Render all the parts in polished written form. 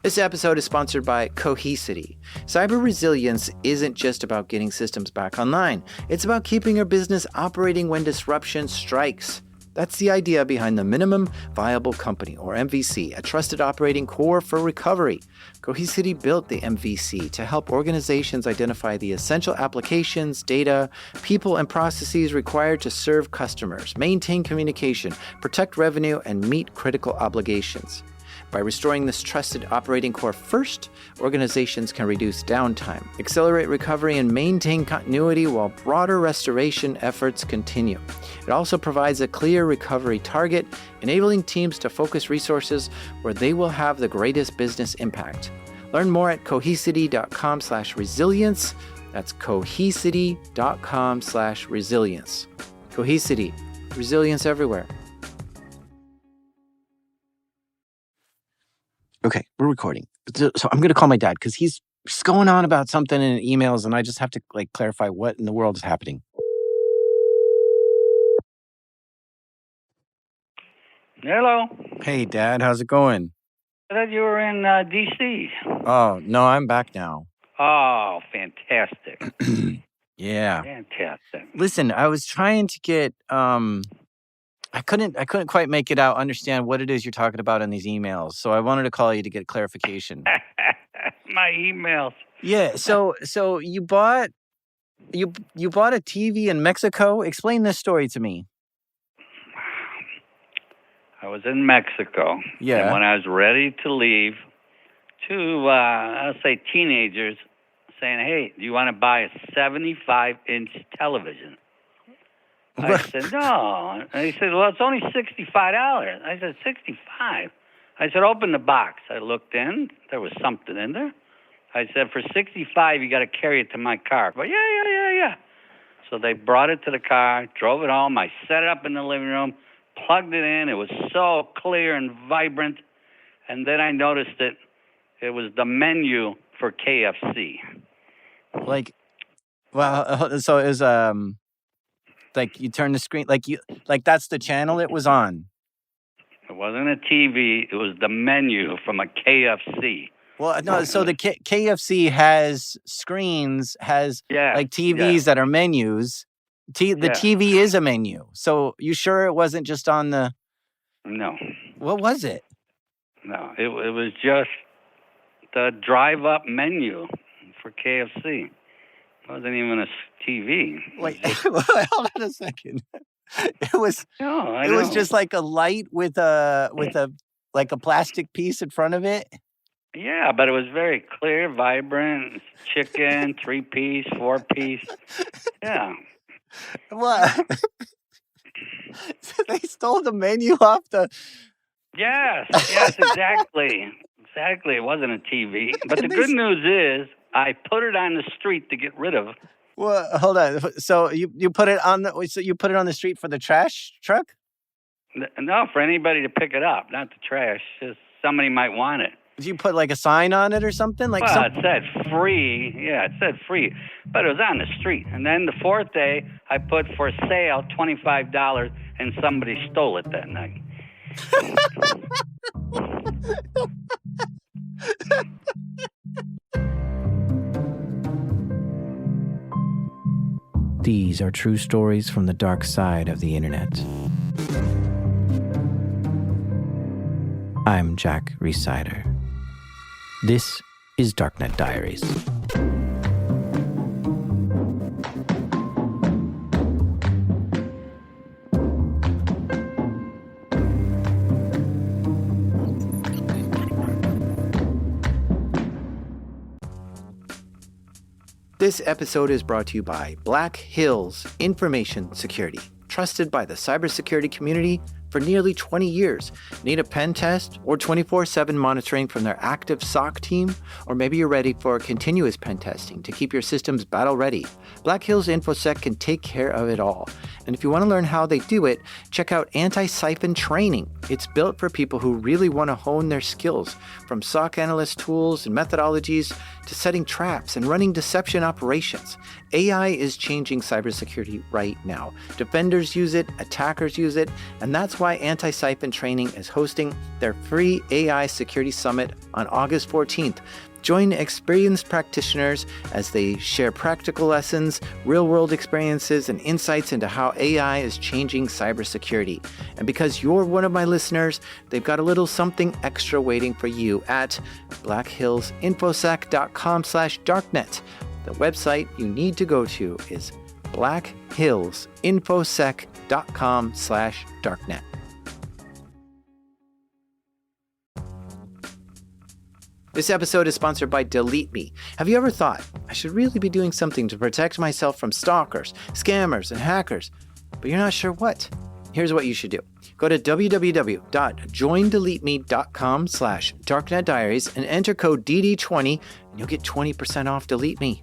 This episode is sponsored by Cohesity. Cyber resilience isn't just about getting systems back online. It's about keeping your business operating when disruption strikes. That's the idea behind the Minimum Viable Company, or MVC, a trusted operating core for recovery. Cohesity built the MVC to help organizations identify the essential applications, data, people, and processes required to serve customers, maintain communication, protect revenue, and meet critical obligations. By restoring this trusted operating core first, organizations can reduce downtime, accelerate recovery, and maintain continuity while broader restoration efforts continue. It also provides a clear recovery target, enabling teams to focus resources where they will have the greatest business impact. Learn more at cohesity.com/resilience. That's cohesity.com/resilience. Cohesity, resilience everywhere. Okay, we're recording. So I'm going to call my dad because he's going on about something in emails, and I just have to clarify what in the world is happening. Hello. Hey, Dad, how's it going? I thought you were in D.C. Oh, no, I'm back now. Oh, fantastic. Yeah. Fantastic. Listen, I was trying to get I couldn't quite make it out, understand what it is you're talking about in these emails. So I wanted to call you to get clarification. My emails. Yeah, so you bought a TV in Mexico? Explain this story to me. I was in Mexico. Yeah. And when I was ready to leave, two, I'll say teenagers saying, hey, do you want to buy a 75-inch television? I said, no. And he said, well, it's only $65. I said, 65? I said, open the box. I looked in. There was something in there. I said, for 65, you got to carry it to my car. But yeah. So they brought it to the car, drove it home. I set it up in the living room, plugged it in. It was so clear and vibrant. And then I noticed it was the menu for KFC. So it was you turn the screen, that's the channel it was on. It wasn't a TV. It was the menu from a KFC. Well, no, so the KFC has screens, TVs that are menus. The TV is a menu. So you sure it wasn't just on the... No. What was it? No, it was just the drive-up menu for KFC. It wasn't even a TV. Wait, hold on a second. It was just like a light with a plastic piece in front of it. Yeah, but it was very clear, vibrant. Chicken, 3-piece, 4-piece. Yeah. What? They stole the menu off the... Yes, exactly. Exactly. It wasn't a TV. But the good news is I put it on the street to get rid of. Well, hold on. So you put it on the street for the trash truck? No, for anybody to pick it up, not the trash. Just somebody might want it. Did you put a sign on it or something? It said free. Yeah, it said free. But it was on the street. And then the fourth day, I put for sale $25, and somebody stole it that night. These are true stories from the dark side of the internet. I'm Jack Resider. This is Darknet Diaries. This episode is brought to you by Black Hills Information Security, trusted by the cybersecurity community for nearly 20 years. Need a pen test or 24/7 monitoring from their active SOC team? Or maybe you're ready for continuous pen testing to keep your systems battle ready. Black Hills InfoSec can take care of it all. And if you want to learn how they do it, check out Anti-Siphon Training. It's built for people who really want to hone their skills, from SOC analyst tools and methodologies to setting traps and running deception operations. AI is changing cybersecurity right now. Defenders use it, attackers use it, and that's why why Anti-Siphon Training is hosting their free AI Security Summit on August 14th. Join experienced practitioners as they share practical lessons, real-world experiences, and insights into how AI is changing cybersecurity. And because you're one of my listeners, they've got a little something extra waiting for you at blackhillsinfosec.com/darknet. The website you need to go to is blackhillsinfosec.com/darknet. This episode is sponsored by Delete Me. Have you ever thought, I should really be doing something to protect myself from stalkers, scammers, and hackers, but you're not sure what? Here's what you should do. Go to www.joindeleteme.com/darknetdiaries and enter code DD20 and you'll get 20% off Delete Me.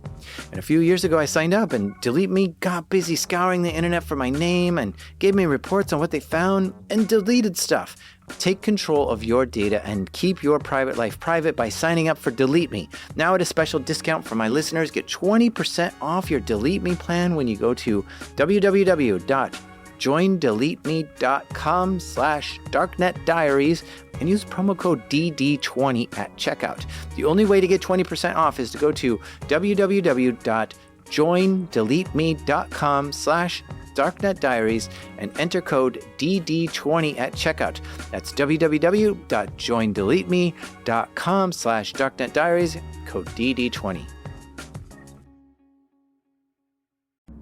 And a few years ago I signed up and Delete Me got busy scouring the internet for my name and gave me reports on what they found and deleted stuff. Take control of your data and keep your private life private by signing up for Delete Me. Now at a special discount for my listeners, get 20% off your Delete Me plan when you go to www.joindeleteme.com/darknetdiaries and use promo code DD20 at checkout. The only way to get 20% off is to go to www.joindeleteme.com/darknetdiaries and enter code DD20 at checkout. That's www.joindeleteme.com/darknetdiaries, code DD20.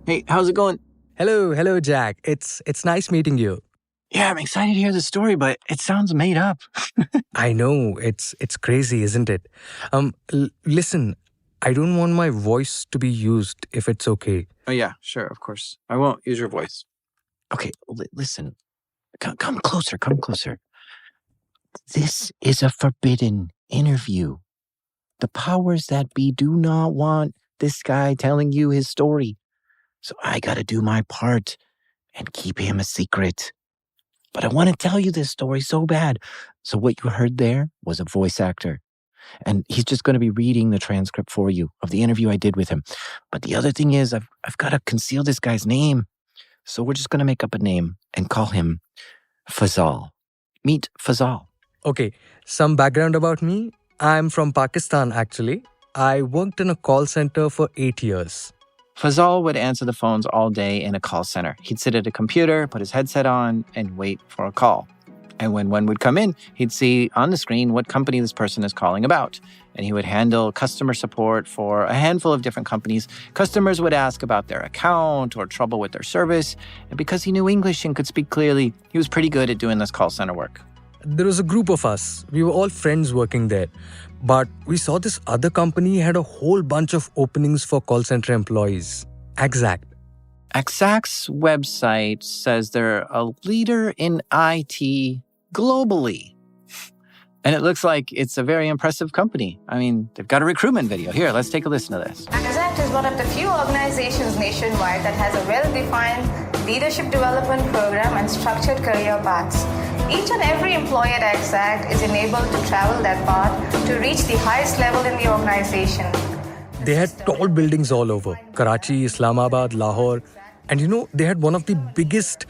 Hey, how's it going? Hello, Jack. It's nice meeting you. Yeah, I'm excited to hear the story, but it sounds made up. I know it's crazy, isn't it? Listen, I don't want my voice to be used if it's okay. Oh yeah, sure, of course. I won't use your voice. Okay, listen. Come closer, come closer. This is a forbidden interview. The powers that be do not want this guy telling you his story. So I gotta do my part and keep him a secret. But I want to tell you this story so bad. So what you heard there was a voice actor. And he's just going to be reading the transcript for you of the interview I did with him. But the other thing is I've got to conceal this guy's name. So we're just going to make up a name and call him Fazal. Meet Fazal. Okay, some background about me. I'm from Pakistan, actually. I worked in a call center for 8 years. Fazal would answer the phones all day in a call center. He'd sit at a computer, put his headset on, and wait for a call. And when one would come in, he'd see on the screen what company this person is calling about. And he would handle customer support for a handful of different companies. Customers would ask about their account or trouble with their service. And because he knew English and could speak clearly, he was pretty good at doing this call center work. There was a group of us. We were all friends working there. But we saw this other company had a whole bunch of openings for call center employees. Axact. Axact's website says they're a leader in IT globally. And it looks like it's a very impressive company. I mean, they've got a recruitment video. Here, let's take a listen to this. Axact is one of the few organizations nationwide that has a well-defined leadership development program and structured career paths. Each and every employee at Axact is enabled to travel that path to reach the highest level in the organization. They had tall buildings all over. Karachi, Islamabad, Lahore. And they had one of the biggest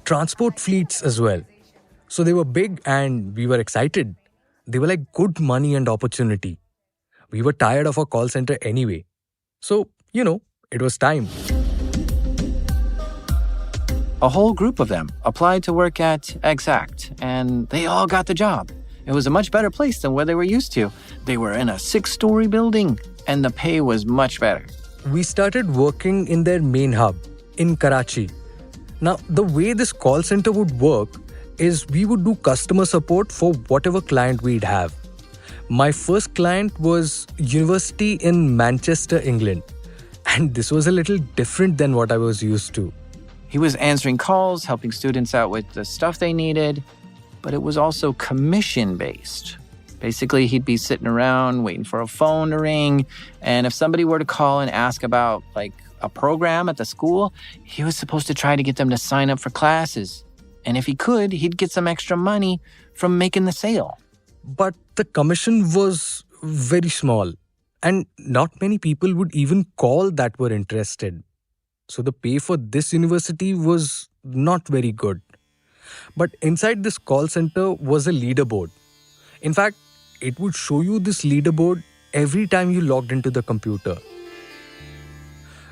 transport fleets as well. So they were big and we were excited. They were like good money and opportunity. We were tired of our call center anyway. So, it was time. A whole group of them applied to work at Axact, and they all got the job. It was a much better place than where they were used to. They were in a 6-story building, and the pay was much better. We started working in their main hub in Karachi. Now, the way this call center would work is we would do customer support for whatever client we'd have. My first client was university in Manchester, England. And this was a little different than what I was used to. He was answering calls, helping students out with the stuff they needed, but it was also commission-based. Basically, he'd be sitting around waiting for a phone to ring, and if somebody were to call and ask about, a program at the school, he was supposed to try to get them to sign up for classes. And if he could, he'd get some extra money from making the sale. But the commission was very small, and not many people would even call that were interested. So the pay for this university was not very good. But inside this call center was a leaderboard. In fact, it would show you this leaderboard every time you logged into the computer.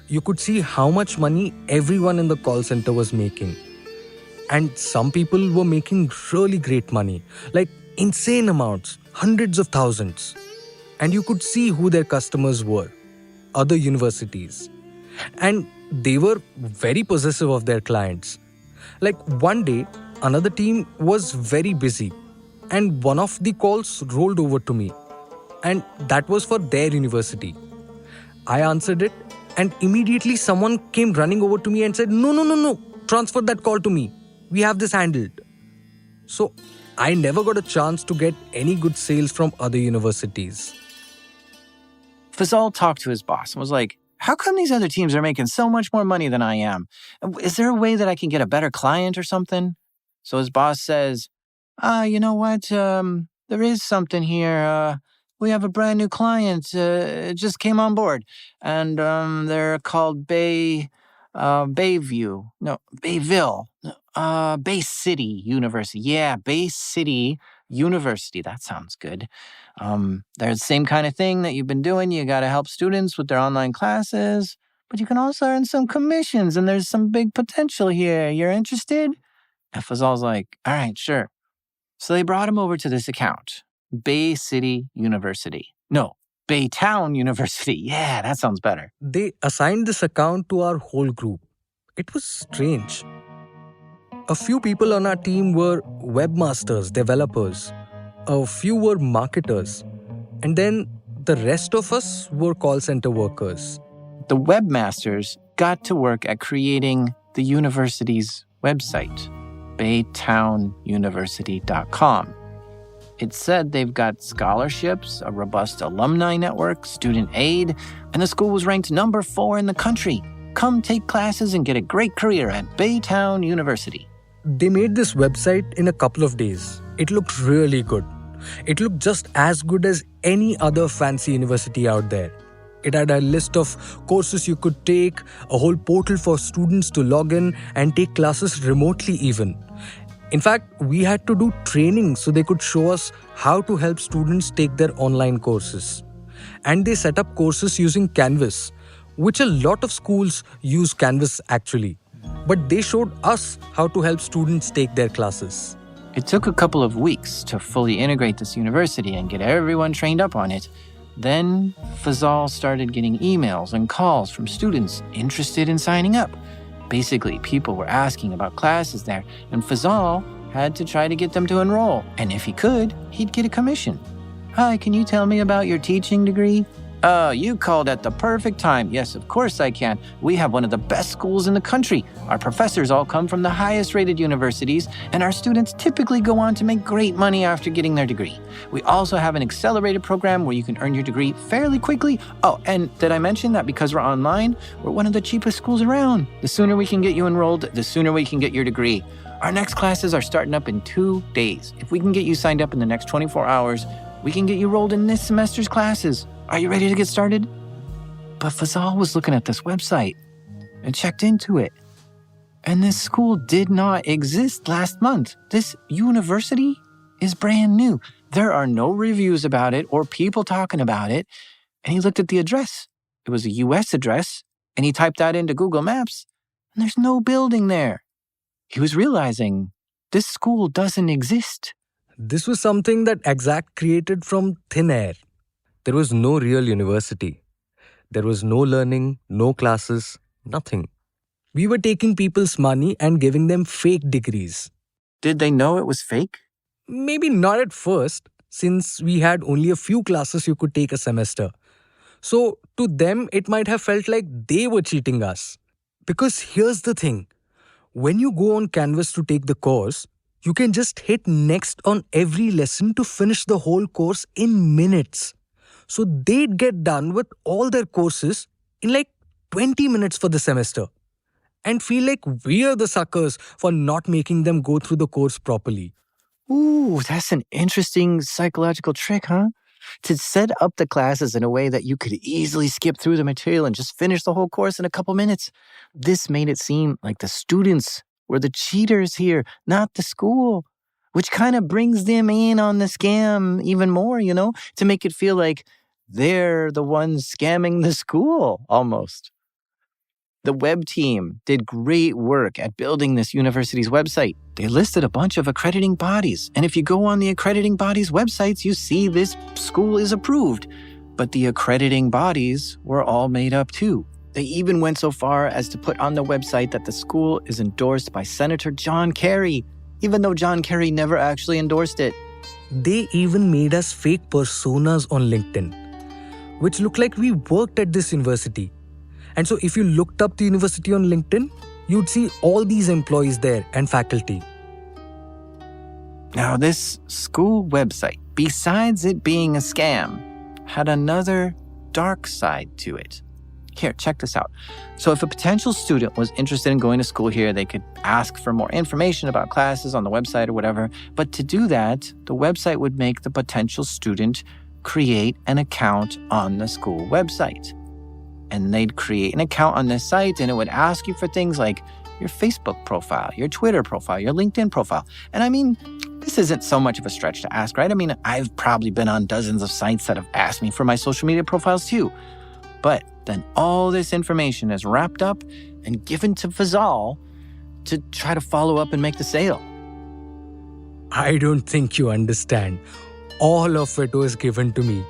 You could see how much money everyone in the call center was making. And some people were making really great money, like insane amounts, hundreds of thousands. And you could see who their customers were, other universities. And they were very possessive of their clients. Like one day, another team was very busy, and one of the calls rolled over to me. And that was for their university. I answered it, and immediately someone came running over to me and said, No, no, no, no, transfer that call to me. We have this handled. So I never got a chance to get any good sales from other universities. Fazal talked to his boss and was like, how come these other teams are making so much more money than I am? Is there a way that I can get a better client or something? So his boss says, you know what? There is something here. We have a brand new client. It just came on board. And they're called Bayview. No, Bayville. Bay City University. Yeah, Bay City University. That sounds good. They're the same kind of thing that you've been doing. You got to help students with their online classes, but you can also earn some commissions, and there's some big potential here. You're interested? And Fazal's like, all right, sure. So they brought him over to this account, Bay City University. No, Baytown University. Yeah, that sounds better. They assigned this account to our whole group. It was strange. A few people on our team were webmasters, developers. A few were marketers. And then the rest of us were call center workers. The webmasters got to work at creating the university's website, baytownuniversity.com. It said they've got scholarships, a robust alumni network, student aid, and the school was ranked number 4 in the country. Come take classes and get a great career at Baytown University. They made this website in a couple of days. It looked really good. It looked just as good as any other fancy university out there. It had a list of courses you could take, a whole portal for students to log in and take classes remotely even. In fact, we had to do training so they could show us how to help students take their online courses. And they set up courses using Canvas, which a lot of schools use Canvas actually. But they showed us how to help students take their classes. It took a couple of weeks to fully integrate this university and get everyone trained up on it. Then Fazal started getting emails and calls from students interested in signing up. Basically, people were asking about classes there, and Fazal had to try to get them to enroll. And if he could, he'd get a commission. Hi, can you tell me about your teaching degree? Oh, you called at the perfect time. Yes, of course I can. We have one of the best schools in the country. Our professors all come from the highest rated universities, and our students typically go on to make great money after getting their degree. We also have an accelerated program where you can earn your degree fairly quickly. Oh, and did I mention that because we're online, we're one of the cheapest schools around? The sooner we can get you enrolled, the sooner we can get your degree. Our next classes are starting up in 2 days. If we can get you signed up in the next 24 hours, we can get you enrolled in this semester's classes. Are you ready to get started? But Fazal was looking at this website and checked into it. And this school did not exist last month. This university is brand new. There are no reviews about it or people talking about it. And he looked at the address. It was a US address. And he typed that into Google Maps. And there's no building there. He was realizing this school doesn't exist. This was something that Axact created from thin air. There was no real university. There was no learning, no classes, nothing. We were taking people's money and giving them fake degrees. Did they know it was fake? Maybe not at first, since we had only a few classes you could take a semester. So to them, it might have felt like they were cheating us. Because here's the thing. When you go on Canvas to take the course, you can just hit next on every lesson to finish the whole course in minutes. So they'd get done with all their courses in like 20 minutes for the semester and feel like we're the suckers for not making them go through the course properly. Ooh, that's an interesting psychological trick, huh? To set up the classes in a way that you could easily skip through the material and just finish the whole course in a couple minutes. This made it seem like the students We're the cheaters here, not the school. Which kind of brings them in on the scam even more, to make it feel like they're the ones scamming the school, almost. The web team did great work at building this university's website. They listed a bunch of accrediting bodies, and if you go on the accrediting bodies' websites, you see this school is approved. But the accrediting bodies were all made up too. They even went so far as to put on the website that the school is endorsed by Senator John Kerry, even though John Kerry never actually endorsed it. They even made us fake personas on LinkedIn, which looked like we worked at this university. And so if you looked up the university on LinkedIn, you'd see all these employees there and faculty. Now, this school website, besides it being a scam, had another dark side to it. Here, check this out. So if a potential student was interested in going to school here, they could ask for more information about classes on the website or whatever. But to do that, the website would make the potential student create an account on the school website. And they'd create an account on this site, and it would ask you for things like your Facebook profile, your Twitter profile, your LinkedIn profile. And I mean, this isn't so much of a stretch to ask, right? I mean, I've probably been on dozens of sites that have asked me for my social media profiles too. But then all this information is wrapped up and given to Fazal to try to follow up and make the sale. I don't think you understand. All of it was given to me.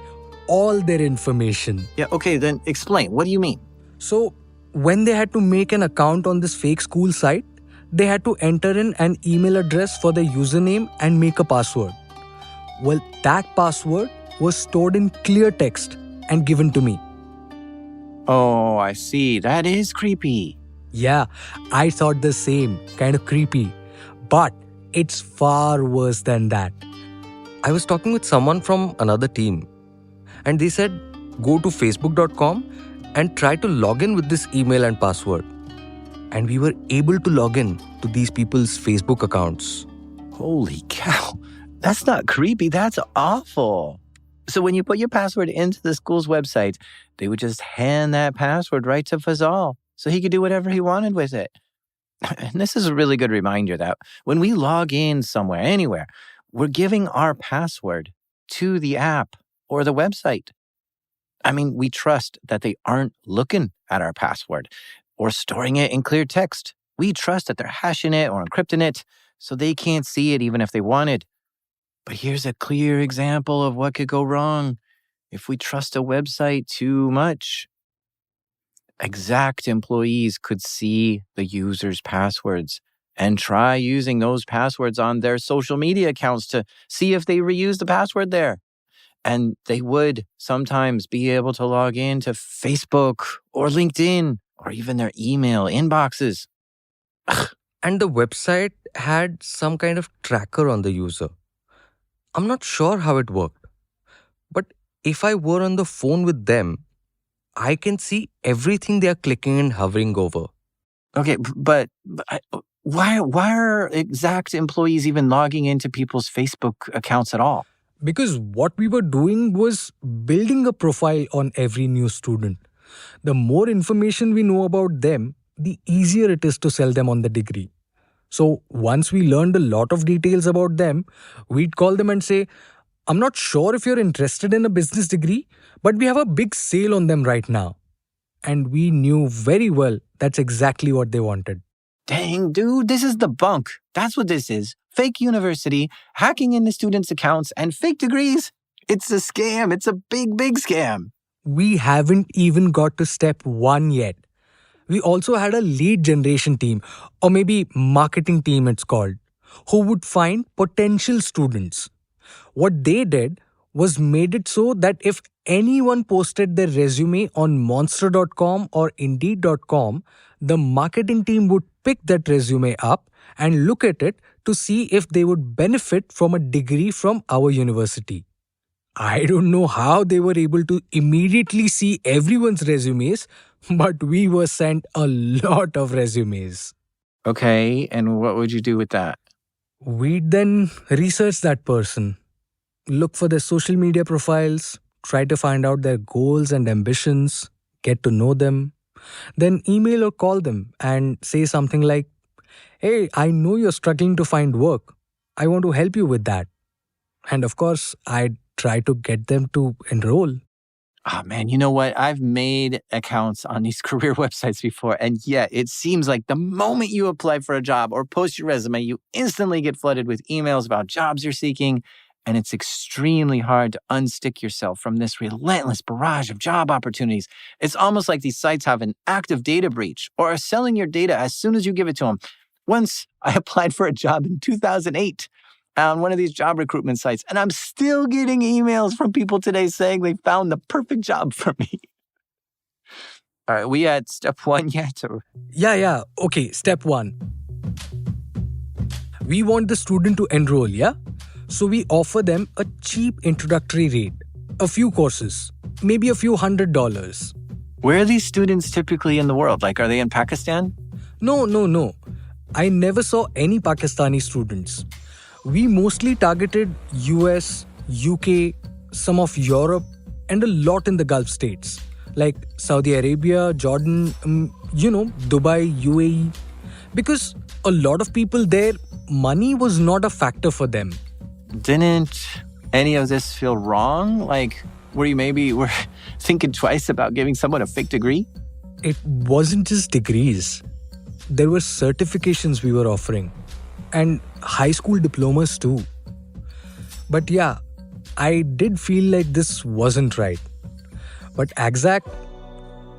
All their information. Yeah, okay, then explain. What do you mean? So, when they had to make an account on this fake school site, they had to enter in an email address for their username and make a password. Well, that password was stored in clear text and given to me. Oh, I see. That is creepy. Yeah, I thought the same. Kind of creepy. But it's far worse than that. I was talking with someone from another team, and they said, go to facebook.com and try to log in with this email and password. And we were able to log in to these people's Facebook accounts. Holy cow. That's not creepy. That's awful. So when you put your password into the school's website, they would just hand that password right to Fazal so he could do whatever he wanted with it. And this is a really good reminder that when we log in somewhere, anywhere, we're giving our password to the app or the website. I mean, we trust that they aren't looking at our password or storing it in clear text. We trust that they're hashing it or encrypting it so they can't see it even if they wanted. But here's a clear example of what could go wrong if we trust a website too much. Axact employees could see the user's passwords and try using those passwords on their social media accounts to see if they reuse the password there. And they would sometimes be able to log in to Facebook or LinkedIn or even their email inboxes. And the website had some kind of tracker on the user. I'm not sure how it worked, but if I were on the phone with them, I can see everything they are clicking and hovering over. Okay, but why are Axact employees even logging into people's Facebook accounts at all? Because what we were doing was building a profile on every new student. The more information we know about them, the easier it is to sell them on the degree. So once we learned a lot of details about them, we'd call them and say, I'm not sure if you're interested in a business degree, but we have a big sale on them right now. And we knew very well that's exactly what they wanted. Dang, dude, this is the bunk. That's what this is. Fake university, hacking into students' accounts, and fake degrees. It's a scam. It's a big, big scam. We haven't even got to step 1 yet. We also had a lead generation team, or maybe marketing team it's called, who would find potential students. What they did was made it so that if anyone posted their resume on monster.com or indeed.com, the marketing team would pick that resume up and look at it to see if they would benefit from a degree from our university. I don't know how they were able to immediately see everyone's resumes, but we were sent a lot of resumes. Okay, and what would you do with that? We'd then research that person, look for their social media profiles, try to find out their goals and ambitions, get to know them, then email or call them and say something like, Hey, I know you're struggling to find work. I want to help you with that. And of course, I'd try to get them to enroll. Oh man, you know what? I've made accounts on these career websites before, and yet it seems like the moment you apply for a job or post your resume, you instantly get flooded with emails about jobs you're seeking, and it's extremely hard to unstick yourself from this relentless barrage of job opportunities. It's almost like these sites have an active data breach or are selling your data as soon as you give it to them. Once I applied for a job in 2008 on one of these job recruitment sites, and I'm still getting emails from people today saying they found the perfect job for me. All right, we at step one yet? Yeah. Okay, step 1. We want the student to enroll, yeah? So we offer them a cheap introductory rate, a few courses, maybe a few $100. Where are these students typically in the world? Like, are they in Pakistan? No. I never saw any Pakistani students. We mostly targeted US, UK, some of Europe, and a lot in the Gulf states, like Saudi Arabia, Jordan, Dubai, UAE. Because a lot of people there, money was not a factor for them. Didn't any of this feel wrong? Like, were thinking twice about giving someone a fake degree? It wasn't just degrees. There were certifications we were offering. And high school diplomas too. But yeah, I did feel like this wasn't right. But Axact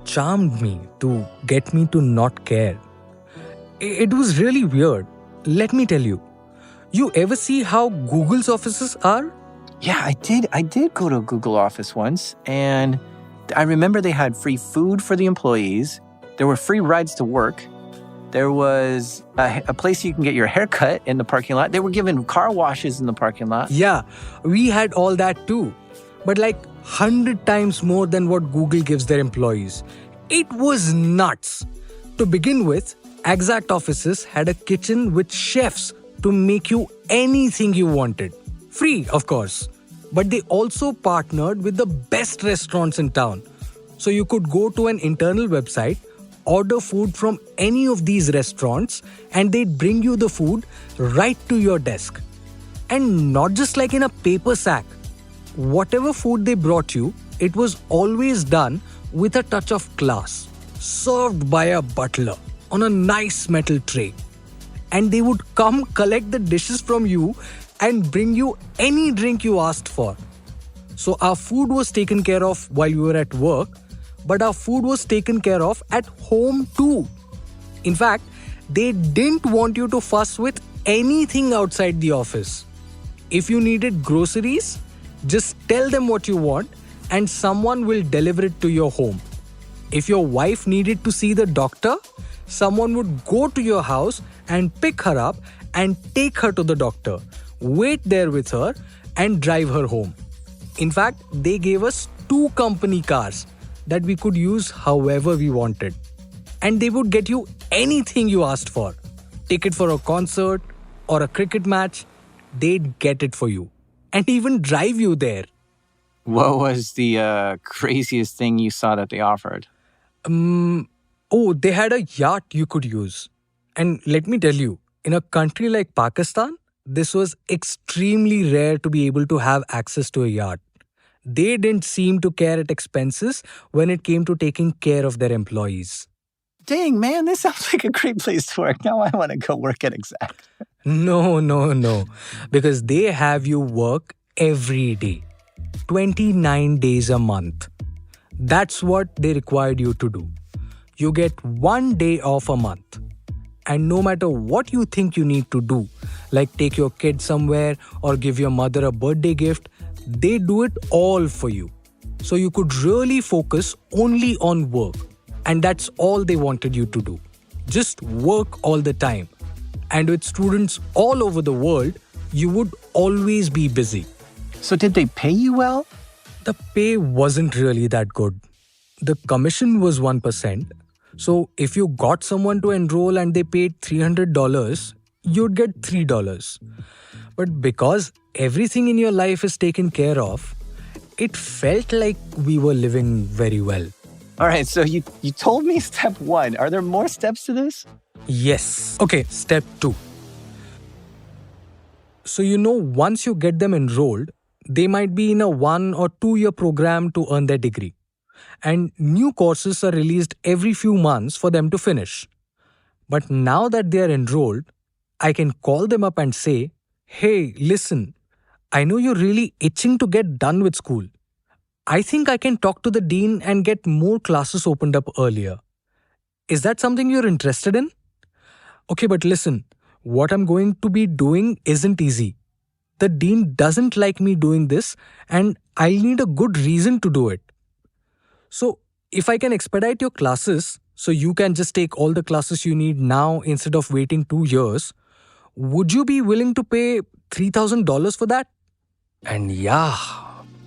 charmed me to get me to not care. It was really weird. Let me tell you. You ever see how Google's offices are? Yeah, I did go to a Google office once, and I remember they had free food for the employees. There were free rides to work. There was a place you can get your hair cut in the parking lot. They were giving car washes in the parking lot. Yeah, we had all that too. But like 100 times more than what Google gives their employees. It was nuts. To begin with, Axact offices had a kitchen with chefs to make you anything you wanted. Free, of course. But they also partnered with the best restaurants in town. So you could go to an internal website, order food from any of these restaurants, and they'd bring you the food right to your desk. And not just like in a paper sack. Whatever food they brought you, it was always done with a touch of class, served by a butler on a nice metal tray. And they would come collect the dishes from you and bring you any drink you asked for. So our food was taken care of while we were at work, but our food was taken care of at home too. In fact, they didn't want you to fuss with anything outside the office. If you needed groceries, just tell them what you want and someone will deliver it to your home. If your wife needed to see the doctor, someone would go to your house and pick her up and take her to the doctor, wait there with her and drive her home. In fact, they gave us 2 company cars that we could use however we wanted. And they would get you anything you asked for. Ticket for a concert or a cricket match, they'd get it for you. And even drive you there. What was the craziest thing you saw that they offered? They had a yacht you could use. And let me tell you, in a country like Pakistan, this was extremely rare to be able to have access to a yacht. They didn't seem to care at expenses when it came to taking care of their employees. Dang, man, this sounds like a great place to work. Now I want to go work at Axact. No. Because they have you work every day. 29 days a month. That's what they required you to do. You get 1 day off a month. And no matter what you think you need to do, like take your kid somewhere or give your mother a birthday gift, they do it all for you. So you could really focus only on work. And that's all they wanted you to do. Just work all the time. And with students all over the world, you would always be busy. So did they pay you well? The pay wasn't really that good. The commission was 1%. So if you got someone to enroll and they paid $300, you'd get $3. But because everything in your life is taken care of, it felt like we were living very well. All right, so you told me step 1. Are there more steps to this? Yes. Okay, step 2. So, once you get them enrolled, they might be in a 1 or 2 year program to earn their degree. And new courses are released every few months for them to finish. But now that they are enrolled, I can call them up and say, hey, listen, I know you're really itching to get done with school. I think I can talk to the dean and get more classes opened up earlier. Is that something you're interested in? Okay, but listen, what I'm going to be doing isn't easy. The dean doesn't like me doing this, and I'll need a good reason to do it. So, if I can expedite your classes, so you can just take all the classes you need now instead of waiting 2 years, would you be willing to pay $3,000 for that? And yeah,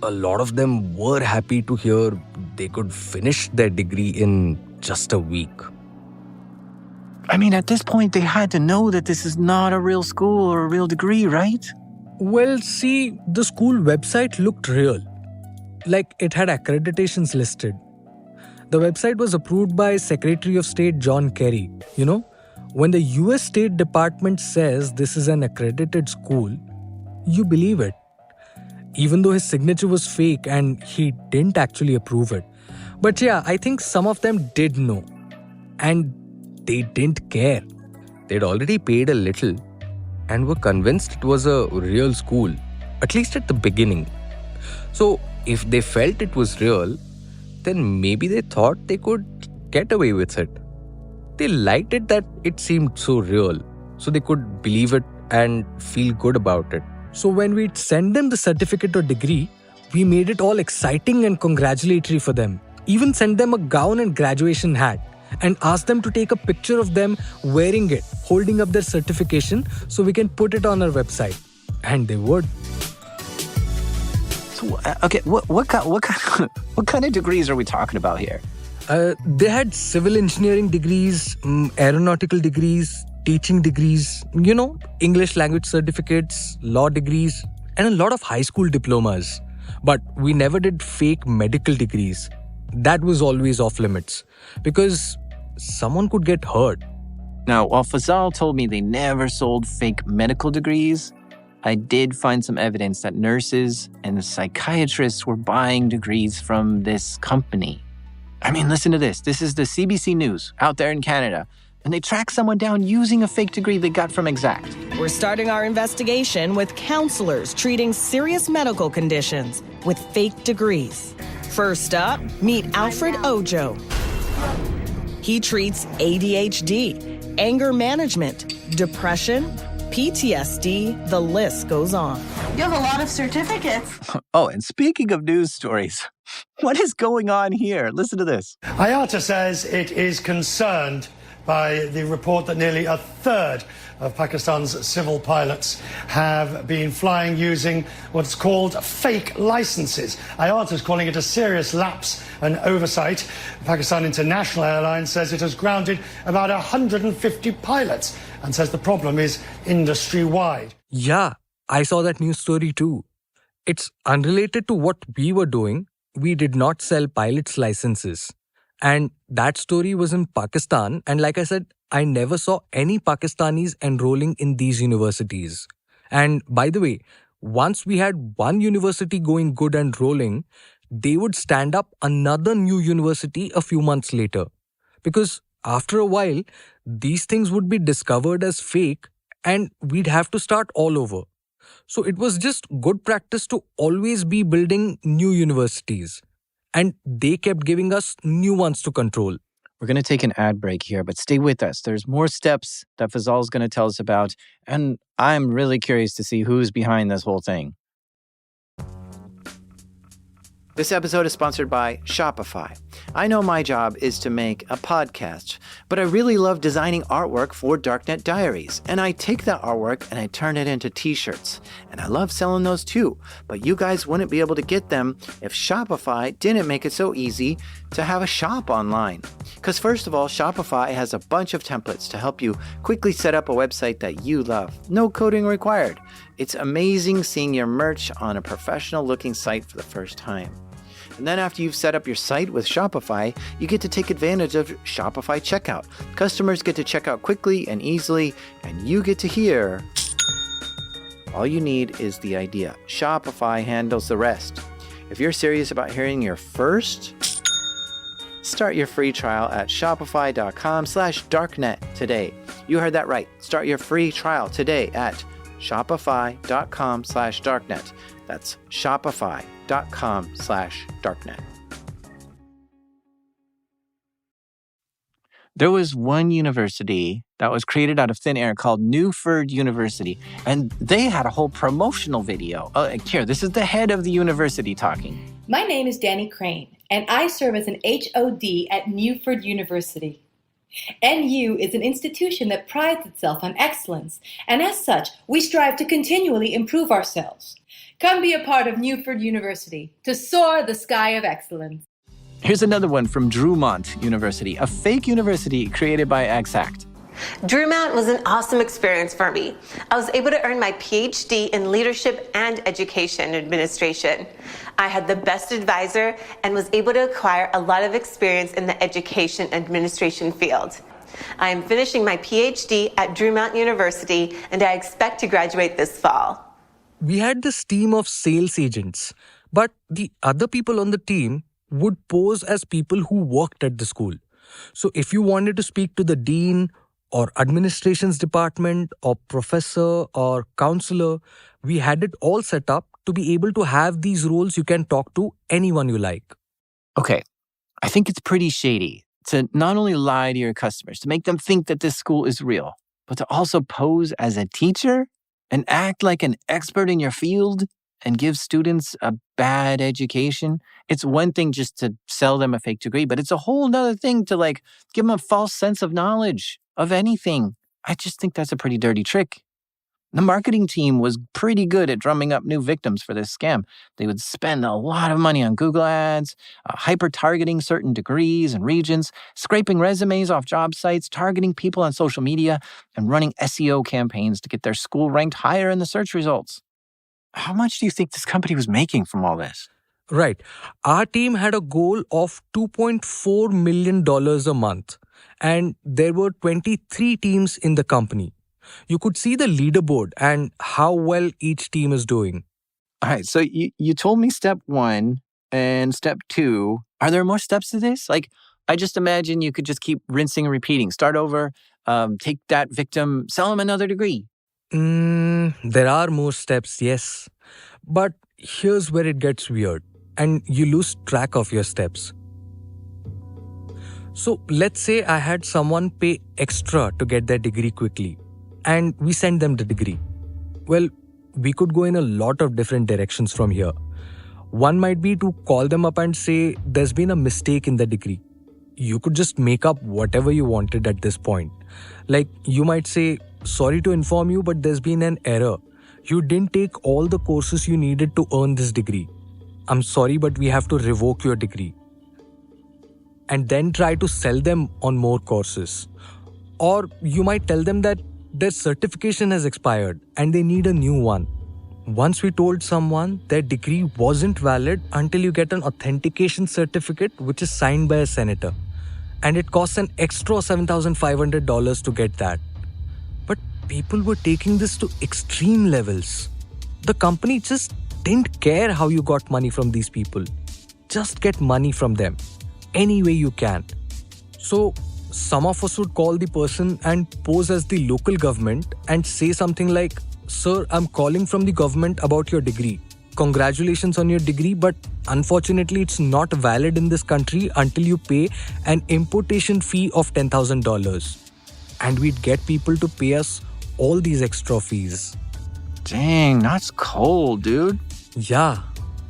a lot of them were happy to hear they could finish their degree in just a week. I mean, at this point, they had to know that this is not a real school or a real degree, right? Well, see, the school website looked real. Like it had accreditations listed. The website was approved by Secretary of State John Kerry. When the US State Department says this is an accredited school, you believe it. Even though his signature was fake and he didn't actually approve it. But yeah, I think some of them did know. And they didn't care. They'd already paid a little and were convinced it was a real school, at least at the beginning. So if they felt it was real, then maybe they thought they could get away with it. They liked it that it seemed so real, so they could believe it and feel good about it. So when we'd send them the certificate or degree, we made it all exciting and congratulatory for them. Even sent them a gown and graduation hat and asked them to take a picture of them wearing it, holding up their certification so we can put it on our website. And they would. So, okay, what kind of degrees are we talking about here? They had civil engineering degrees, aeronautical degrees, teaching degrees, English language certificates, law degrees, and a lot of high school diplomas. But we never did fake medical degrees. That was always off limits because someone could get hurt. Now, while Fazal told me they never sold fake medical degrees, I did find some evidence that nurses and psychiatrists were buying degrees from this company. I mean, listen to this. This is the CBC News out there in Canada. And they tracked someone down using a fake degree they got from Axact. We're starting our investigation with counselors treating serious medical conditions with fake degrees. First up, meet Alfred Ojo. He treats ADHD, anger management, depression, PTSD, the list goes on. You have a lot of certificates. Oh, and speaking of news stories, what is going on here? Listen to this. IATA says it is concerned by the report that nearly a third of Pakistan's civil pilots have been flying using what's called fake licenses. IATA is calling it a serious lapse and oversight. Pakistan International Airlines says it has grounded about 150 pilots and says the problem is industry-wide. Yeah, I saw that news story too. It's unrelated to what we were doing. We did not sell pilots' licenses. And that story was in Pakistan. And like I said, I never saw any Pakistanis enrolling in these universities. And by the way, once we had one university going good and rolling, they would stand up another new university a few months later. Because after a while, these things would be discovered as fake and we'd have to start all over. So it was just good practice to always be building new universities. And they kept giving us new ones to control. We're going to take an ad break here, but stay with us. There's more steps that Fazal is going to tell us about, and I'm really curious to see who's behind this whole thing. This episode is sponsored by Shopify. I know my job is to make a podcast, but I really love designing artwork for Darknet Diaries. And I take that artwork and I turn it into t-shirts. And I love selling those too. But you guys wouldn't be able to get them if Shopify didn't make it so easy to have a shop online. Because first of all, Shopify has a bunch of templates to help you quickly set up a website that you love. No coding required. It's amazing seeing your merch on a professional looking site for the first time. And then after you've set up your site with Shopify, you get to take advantage of Shopify checkout. Customers get to check out quickly and easily, and you get to hear. All you need is the idea. Shopify handles the rest. If you're serious about hearing your first, start your free trial at shopify.com/darknet today. You heard that right. Start your free trial today at shopify.com/darknet. That's shopify.com/darknet. There was one university that was created out of thin air called Newford University, and they had a whole promotional video. Here, this is the head of the university talking. My name is Danny Crane, and I serve as an HOD at Newford University. NU is an institution that prides itself on excellence, and as such, we strive to continually improve ourselves. Come be a part of Newford University to soar the sky of excellence. Here's another one from Drumont University, a fake university created by Axact. Drumont was an awesome experience for me. I was able to earn my PhD in leadership and education administration. I had the best advisor and was able to acquire a lot of experience in the education administration field. I am finishing my PhD at Drumont University, and I expect to graduate this fall. We had this team of sales agents, but the other people on the team would pose as people who worked at the school. So if you wanted to speak to the dean or administration's department or professor or counselor, we had it all set up to be able to have these roles you can talk to anyone you like. Okay, I think it's pretty shady to not only lie to your customers, to make them think that this school is real, but to also pose as a teacher and act like an expert in your field and give students a bad education. It's one thing just to sell them a fake degree, but it's a whole nother thing to give them a false sense of knowledge of anything. I just think that's a pretty dirty trick. The marketing team was pretty good at drumming up new victims for this scam. They would spend a lot of money on Google ads, hyper-targeting certain degrees and regions, scraping resumes off job sites, targeting people on social media, and running SEO campaigns to get their school ranked higher in the search results. How much do you think this company was making from all this? Right. Our team had a goal of $2.4 million a month, and there were 23 teams in the company. You could see the leaderboard and how well each team is doing. All right, so you told me step 1 and step 2. Are there more steps to this? I just imagine you could just keep rinsing and repeating. Start over, take that victim, sell them another degree. There are more steps, yes. But here's where it gets weird, and you lose track of your steps. So let's say I had someone pay extra to get their degree quickly, and we send them the degree. Well, we could go in a lot of different directions from here. One might be to call them up and say, there's been a mistake in the degree. You could just make up whatever you wanted at this point. You might say, sorry to inform you, but there's been an error. You didn't take all the courses you needed to earn this degree. I'm sorry, but we have to revoke your degree. And then try to sell them on more courses. Or you might tell them that their certification has expired and they need a new one. Once we told someone their degree wasn't valid until you get an authentication certificate which is signed by a senator. And it costs an extra $7,500 to get that. But people were taking this to extreme levels. The company just didn't care how you got money from these people. Just get money from them any way you can. So some of us would call the person and pose as the local government and say something like, "Sir, I'm calling from the government about your degree. Congratulations on your degree, but unfortunately it's not valid in this country until you pay an importation fee of $10,000. And we'd get people to pay us all these extra fees. Dang, that's cold, dude. Yeah.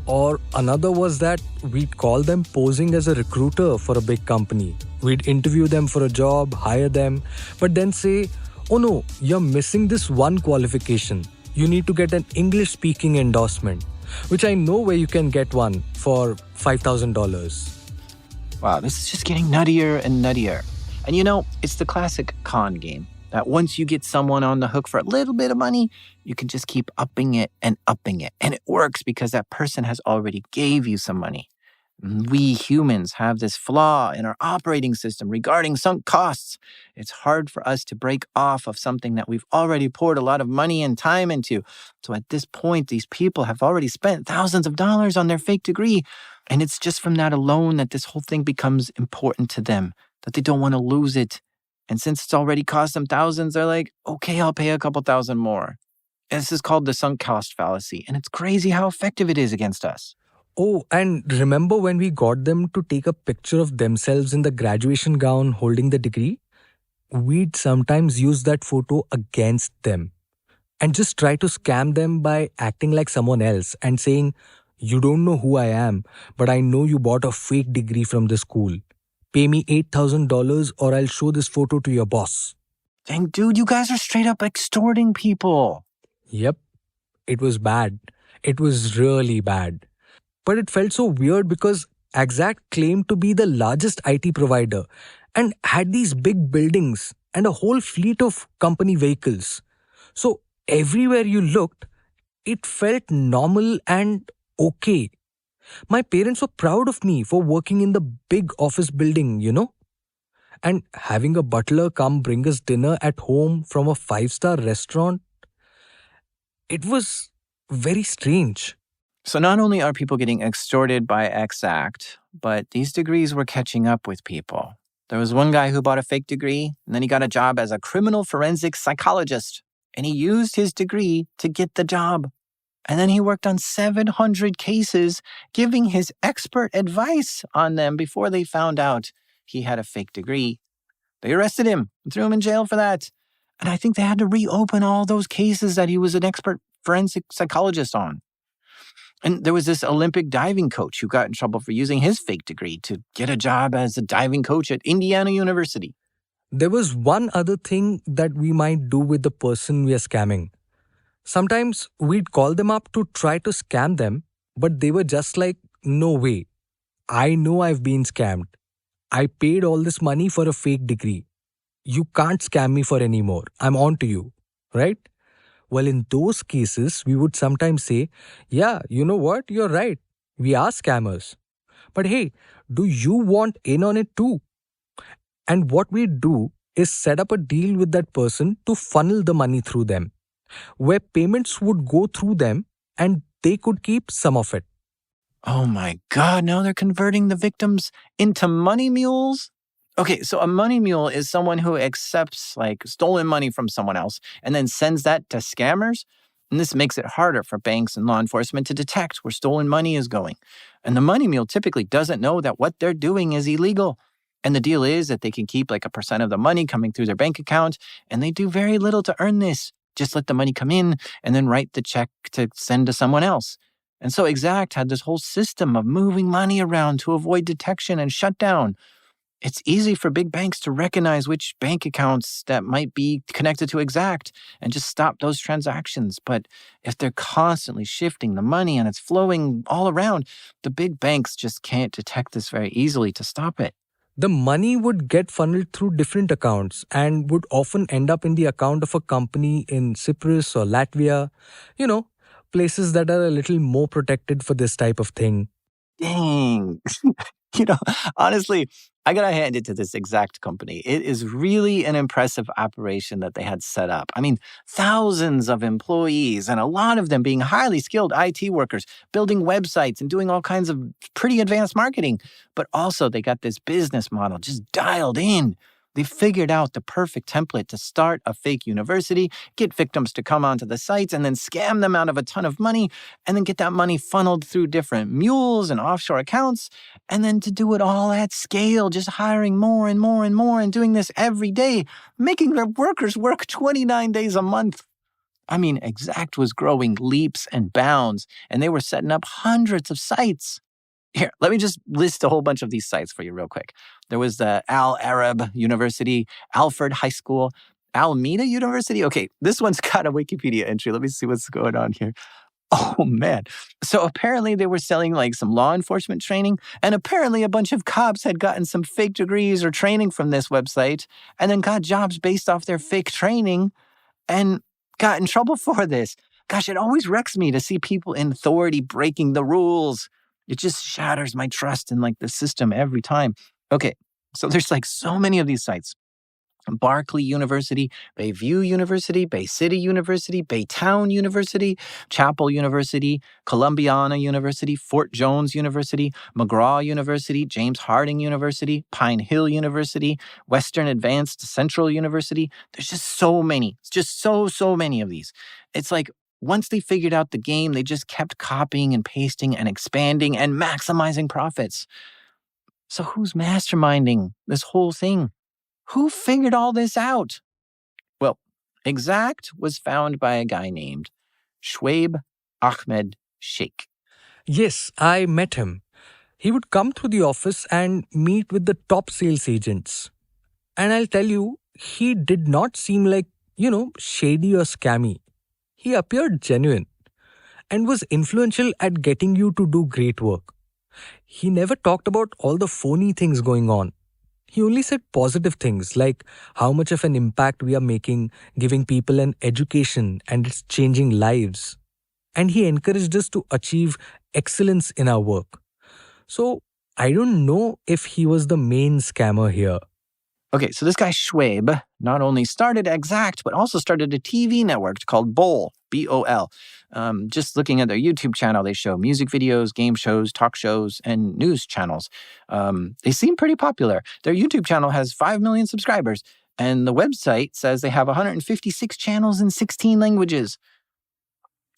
Or another was that we'd call them posing as a recruiter for a big company. We'd interview them for a job, hire them, but then say, "Oh no, you're missing this one qualification. You need to get an English-speaking endorsement," which I know where you can get one for $5,000. Wow, this is just getting nuttier and nuttier. And it's the classic con game. That once you get someone on the hook for a little bit of money, you can just keep upping it and upping it. And it works because that person has already gave you some money. We humans have this flaw in our operating system regarding sunk costs. It's hard for us to break off of something that we've already poured a lot of money and time into. So at this point, these people have already spent thousands of dollars on their fake degree. And it's just from that alone that this whole thing becomes important to them, that they don't want to lose it. And since it's already cost them thousands, they're like, okay, I'll pay a couple thousand more. And this is called the sunk cost fallacy. And it's crazy how effective it is against us. Oh, and remember when we got them to take a picture of themselves in the graduation gown holding the degree? We'd sometimes use that photo against them and just try to scam them by acting like someone else and saying, "You don't know who I am, but I know you bought a fake degree from the school. Pay me $8,000 or I'll show this photo to your boss." Dang, dude, you guys are straight up extorting people. Yep, it was bad. It was really bad. But it felt so weird because Axact claimed to be the largest IT provider and had these big buildings and a whole fleet of company vehicles. So everywhere you looked, it felt normal and okay. My parents were proud of me for working in the big office building, and having a butler come bring us dinner at home from a 5-star restaurant. It was very strange. So not only are people getting extorted by Axact, but these degrees were catching up with people. There was one guy who bought a fake degree, and then he got a job as a criminal forensic psychologist, and he used his degree to get the job. And then he worked on 700 cases, giving his expert advice on them before they found out he had a fake degree. They arrested him and threw him in jail for that. And I think they had to reopen all those cases that he was an expert forensic psychologist on. And there was this Olympic diving coach who got in trouble for using his fake degree to get a job as a diving coach at Indiana University. There was one other thing that we might do with the person we are scamming. Sometimes we'd call them up to try to scam them, but they were just like, "No way. I know I've been scammed. I paid all this money for a fake degree. You can't scam me for any more. I'm on to you." Right? Well, in those cases, we would sometimes say, "Yeah, you know what? You're right. We are scammers. But hey, do you want in on it too?" And what we'd do is set up a deal with that person to funnel the money through them, where payments would go through them and they could keep some of it. Oh my God, now they're converting the victims into money mules? Okay, so a money mule is someone who accepts stolen money from someone else and then sends that to scammers. And this makes it harder for banks and law enforcement to detect where stolen money is going. And the money mule typically doesn't know that what they're doing is illegal. And the deal is that they can keep a percent of the money coming through their bank account, and they do very little to earn this. Just let the money come in and then write the check to send to someone else. And so Axact had this whole system of moving money around to avoid detection and shutdown. It's easy for big banks to recognize which bank accounts that might be connected to Axact and just stop those transactions. But if they're constantly shifting the money and it's flowing all around, the big banks just can't detect this very easily to stop it. The money would get funneled through different accounts and would often end up in the account of a company in Cyprus or Latvia, places that are a little more protected for this type of thing. Dang. Honestly, I gotta hand it to this Axact company. It is really an impressive operation that they had set up. I mean, thousands of employees and a lot of them being highly skilled IT workers, building websites and doing all kinds of pretty advanced marketing. But also they got this business model just dialed in. They figured out the perfect template to start a fake university, get victims to come onto the sites, and then scam them out of a ton of money, and then get that money funneled through different mules and offshore accounts, and then to do it all at scale, just hiring more and more and more and doing this every day, making their workers work 29 days a month. I mean, Axact was growing leaps and bounds, and they were setting up hundreds of sites. Here, let me just list a whole bunch of these sites for you real quick. There was the Al Arab University, Alfred High School, Alameda University. Okay, this one's got a Wikipedia entry. Let me see what's going on here. Oh, man. So apparently they were selling some law enforcement training, and apparently a bunch of cops had gotten some fake degrees or training from this website and then got jobs based off their fake training and got in trouble for this. Gosh, it always wrecks me to see people in authority breaking the rules. It just shatters my trust in the system every time. Okay, so there's so many of these sites. Berkeley University, Bayview University, Bay City University, Baytown University, Chapel University, Columbiana University, Fort Jones University, McGraw University, James Harding University, Pine Hill University, Western Advanced Central University. There's just so many. It's just so many of these. It's once they figured out the game, they just kept copying and pasting and expanding and maximizing profits. So who's masterminding this whole thing? Who figured all this out? Well, Axact was found by a guy named Shoaib Ahmed Sheikh. Yes, I met him. He would come through the office and meet with the top sales agents. And I'll tell you, he did not seem like, shady or scammy. He appeared genuine and was influential at getting you to do great work. He never talked about all the phony things going on. He only said positive things like how much of an impact we are making, giving people an education and it's changing lives. And he encouraged us to achieve excellence in our work. So I don't know if he was the main scammer here. Okay, so this guy Shoaib not only started Axact, but also started a TV network called Bol, B-O-L. Just looking at their YouTube channel, they show music videos, game shows, talk shows, and news channels. They seem pretty popular. Their YouTube channel has 5 million subscribers, and the website says they have 156 channels in 16 languages.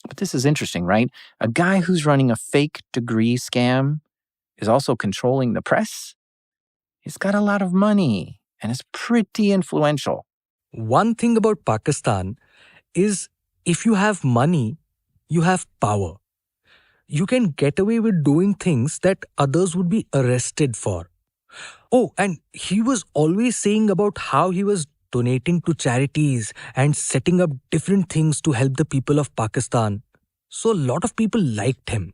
But this is interesting, right? A guy who's running a fake degree scam is also controlling the press. He's got a lot of money and is pretty influential. One thing about Pakistan is if you have money, you have power. You can get away with doing things that others would be arrested for. Oh, and he was always saying about how he was donating to charities and setting up different things to help the people of Pakistan. So a lot of people liked him.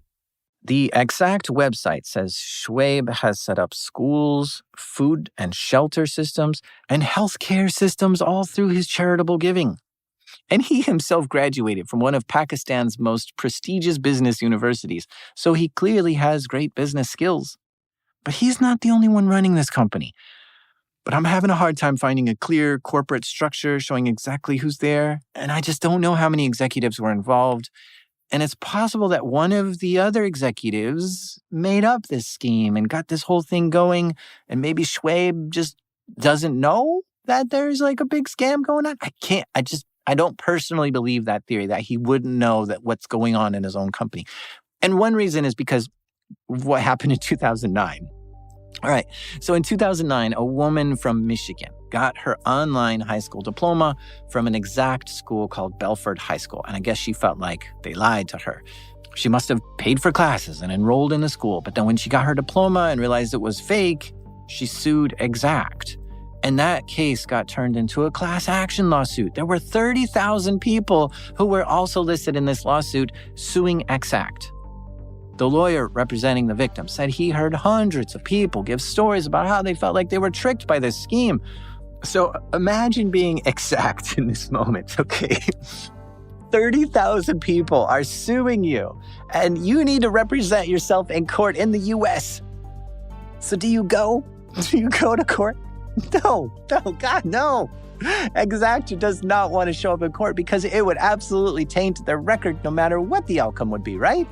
The Axact website says Shoaib has set up schools, food and shelter systems, and healthcare systems all through his charitable giving. And he himself graduated from one of Pakistan's most prestigious business universities, so he clearly has great business skills. But he's not the only one running this company. But I'm having a hard time finding a clear corporate structure showing exactly who's there, and I just don't know how many executives were involved. And it's possible that one of the other executives made up this scheme and got this whole thing going, and maybe Shoaib just doesn't know that there's a big scam going on. I don't personally believe that theory, that he wouldn't know that what's going on in his own company. And one reason is because of what happened in 2009. All right, so in 2009, a woman from Michigan got her online high school diploma from an Axact school called Belford High School, and I guess she felt like they lied to her. She must have paid for classes and enrolled in the school, but then when she got her diploma and realized it was fake, she sued Axact. And that case got turned into a class action lawsuit. There were 30,000 people who were also listed in this lawsuit suing Axact. The lawyer representing the victim said he heard hundreds of people give stories about how they felt like they were tricked by this scheme. So imagine being Axact in this moment, okay? 30,000 people are suing you, and you need to represent yourself in court in the U.S. So do you go? Do you go to court? No, God, no. Axact does not want to show up in court because it would absolutely taint their record no matter what the outcome would be, right?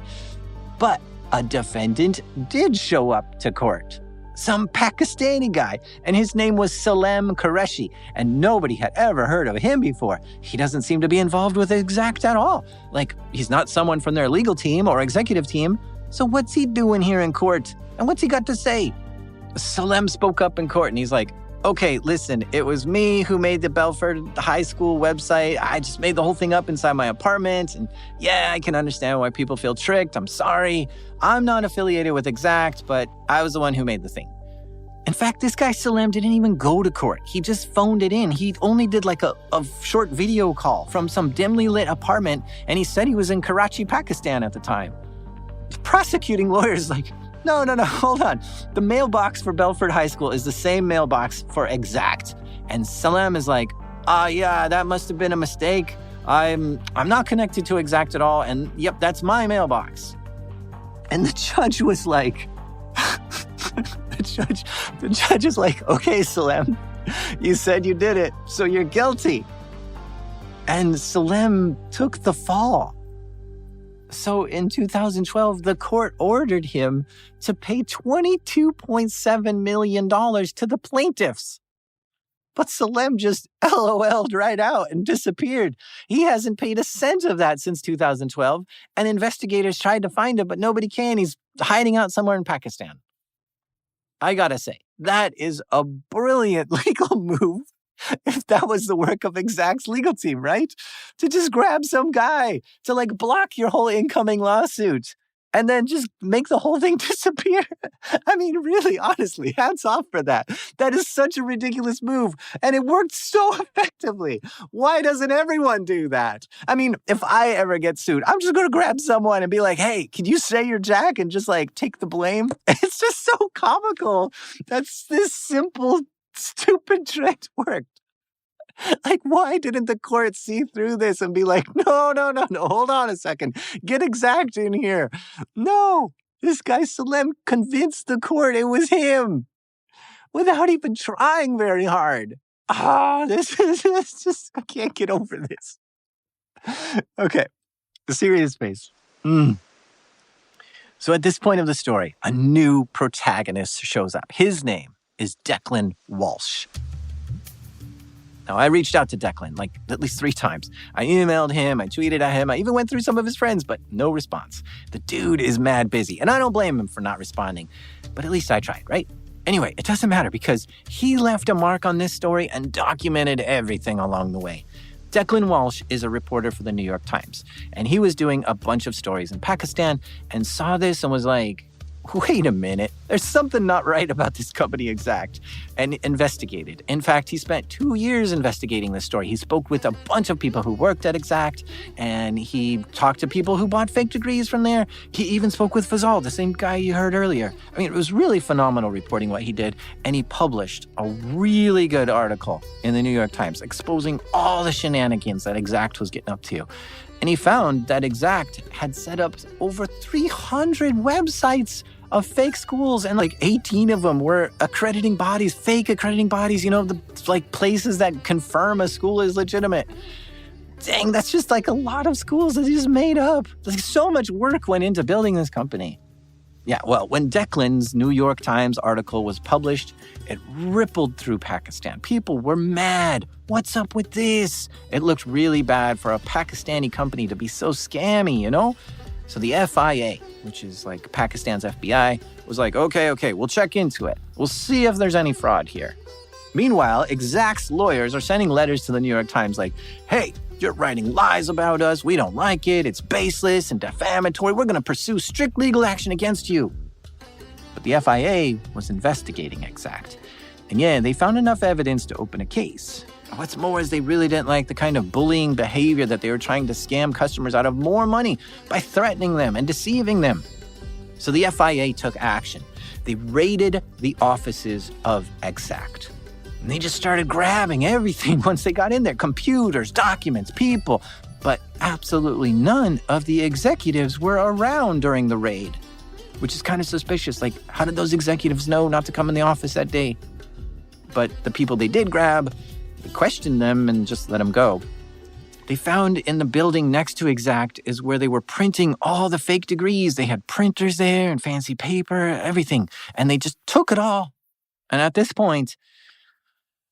But a defendant did show up to court. Some Pakistani guy, and his name was Salem Qureshi, and nobody had ever heard of him before. He doesn't seem to be involved with Axact at all. He's not someone from their legal team or executive team. So what's he doing here in court? And what's he got to say? Salem spoke up in court, and he's like, okay, listen, it was me who made the Belford High School website. I just made the whole thing up inside my apartment. And yeah, I can understand why people feel tricked. I'm sorry. I'm not affiliated with Axact, but I was the one who made the thing. In fact, this guy Salem didn't even go to court. He just phoned it in. He only did a short video call from some dimly lit apartment, and he said he was in Karachi, Pakistan at the time. The prosecuting lawyer's like, no, hold on. The mailbox for Belford High School is the same mailbox for Axact. And Salem is like, yeah, that must have been a mistake. I'm not connected to Axact at all, and yep, that's my mailbox. And the judge was like, the judge is like, okay, Salem, you said you did it, so you're guilty. And Salem took the fall. So in 2012, the court ordered him to pay $22.7 million to the plaintiffs. But Salem just LOL'd right out and disappeared. He hasn't paid a cent of that since 2012, and investigators tried to find him, but nobody can. He's hiding out somewhere in Pakistan. I gotta say, that is a brilliant legal move if that was the work of Axact's legal team, right? To just grab some guy to block your whole incoming lawsuit and then just make the whole thing disappear. I mean, really, honestly, hats off for that. That is such a ridiculous move, and it worked so effectively. Why doesn't everyone do that? I mean, if I ever get sued, I'm just going to grab someone and be like, hey, can you say you're Jack and just take the blame? It's just so comical. That's this simple, stupid trick worked. Why didn't the court see through this and be like, no, hold on a second. Get Axact in here. No, this guy Salem convinced the court it was him without even trying very hard. This is just, I can't get over this. Okay, the serious face. So at this point of the story, a new protagonist shows up. His name is Declan Walsh. Now, I reached out to Declan at least 3 times. I emailed him, I tweeted at him, I even went through some of his friends, but no response. The dude is mad busy, and I don't blame him for not responding, but at least I tried, right? Anyway, it doesn't matter because he left a mark on this story and documented everything along the way. Declan Walsh is a reporter for the New York Times, and he was doing a bunch of stories in Pakistan and saw this and was like, wait a minute, there's something not right about this company Axact, and investigated. In fact, he spent 2 years investigating this story. He spoke with a bunch of people who worked at Axact, and he talked to people who bought fake degrees from there. He even spoke with Fazal, the same guy you heard earlier. I mean, it was really phenomenal reporting what he did, and he published a really good article in the New York Times exposing all the shenanigans that Axact was getting up to. And he found that Axact had set up over 300 websites of fake schools, and 18 of them were accrediting bodies, fake accrediting bodies, the places that confirm a school is legitimate. Dang, that's just a lot of schools that he just made up. So much work went into building this company. Yeah, well, when Declan's New York Times article was published, it rippled through Pakistan. People were mad. What's up with this? It looked really bad for a Pakistani company to be so scammy, So the FIA, which is Pakistan's FBI, was okay, we'll check into it. We'll see if there's any fraud here. Meanwhile, Axact's lawyers are sending letters to the New York Times hey, you're writing lies about us. We don't like it. It's baseless and defamatory. We're going to pursue strict legal action against you. But the FIA was investigating Axact. And yeah, they found enough evidence to open a case. What's more is they really didn't like the kind of bullying behavior that they were trying to scam customers out of more money by threatening them and deceiving them. So the FIA took action. They raided the offices of Axact. And they just started grabbing everything once they got in there. Computers, documents, people. But absolutely none of the executives were around during the raid, which is kind of suspicious. How did those executives know not to come in the office that day? But the people they did grab, they questioned them and just let them go. They found in the building next to Axact is where they were printing all the fake degrees. They had printers there and fancy paper, everything. And they just took it all. And at this point,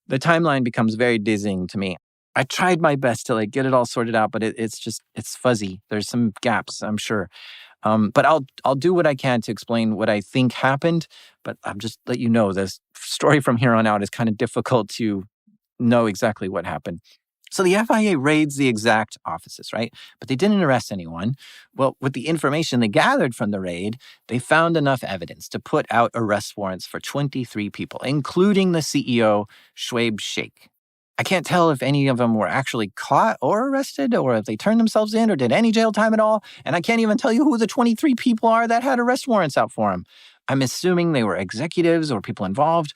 the timeline becomes very dizzying to me. I tried my best to get it all sorted out, but it's fuzzy. There's some gaps, I'm sure. But I'll do what I can to explain what I think happened. But I'll just let you know this story from here on out is kind of difficult to know exactly what happened. So the FIA raids the Axact offices, right? But they didn't arrest anyone. Well, with the information they gathered from the raid, they found enough evidence to put out arrest warrants for 23 people, including the CEO, Shoaib Sheikh. I can't tell if any of them were actually caught or arrested, or if they turned themselves in or did any jail time at all. And I can't even tell you who the 23 people are that had arrest warrants out for them. I'm assuming they were executives or people involved.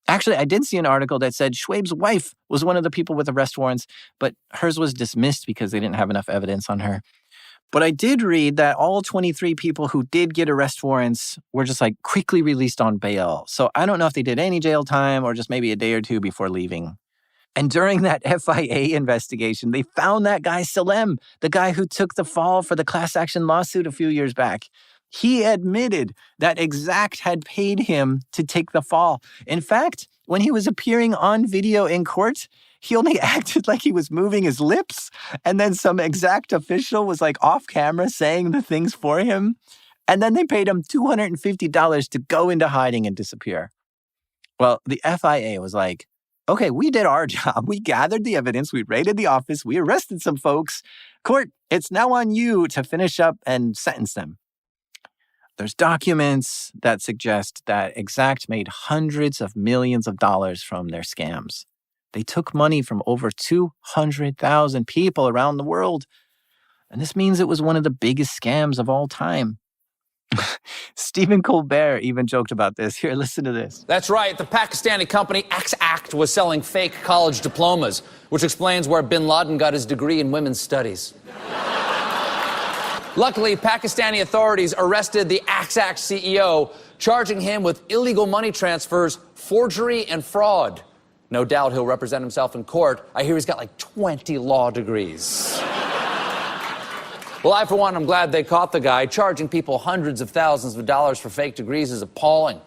Actually, I did see an article that said Shoaib's wife was one of the people with arrest warrants, but hers was dismissed because they didn't have enough evidence on her. But I did read that all 23 people who did get arrest warrants were just like quickly released on bail. So I don't know if they did any jail time or just maybe a day or two before leaving. And during that FIA investigation, they found that guy Salem, the guy who took the fall for the class action lawsuit a few years back. He admitted that Axact had paid him to take the fall. In fact, when he was appearing on video in court, he only acted like he was moving his lips. And then some Axact official was like off camera saying the things for him. And then they paid him $250 to go into hiding and disappear. Well, the FIA was like, okay, we did our job. We gathered the evidence. We raided the office. We arrested some folks. Court, it's now on you to finish up and sentence them. There's documents that suggest that Axact made hundreds of millions of dollars from their scams. They took money from over 200,000 people around the world. And this means it was one of the biggest scams of all time. Stephen Colbert even joked about this. Here, listen to this. That's right. The Pakistani company Axact was selling fake college diplomas, which explains where bin Laden got his degree in women's studies. Luckily, Pakistani authorities arrested the Axact CEO, charging him with illegal money transfers, forgery, and fraud. No doubt he'll represent himself in court. I hear he's got like 20 law degrees. Well, I, for one, am glad they caught the guy. Charging people hundreds of thousands of dollars for fake degrees is appalling.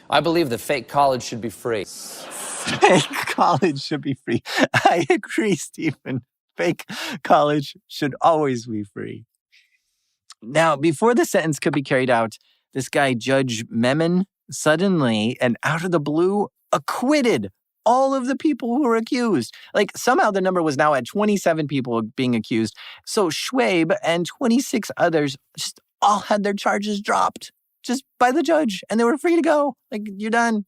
I believe that fake college should be free. Fake college should be free. I agree, Stephen. Fake college should always be free. Now, before the sentence could be carried out, this guy, Judge Memon, suddenly and out of the blue acquitted all of the people who were accused. Like, somehow the number was now at 27 people being accused. So Schwabe and 26 others just all had their charges dropped just by the judge, and they were free to go. Like, you're done.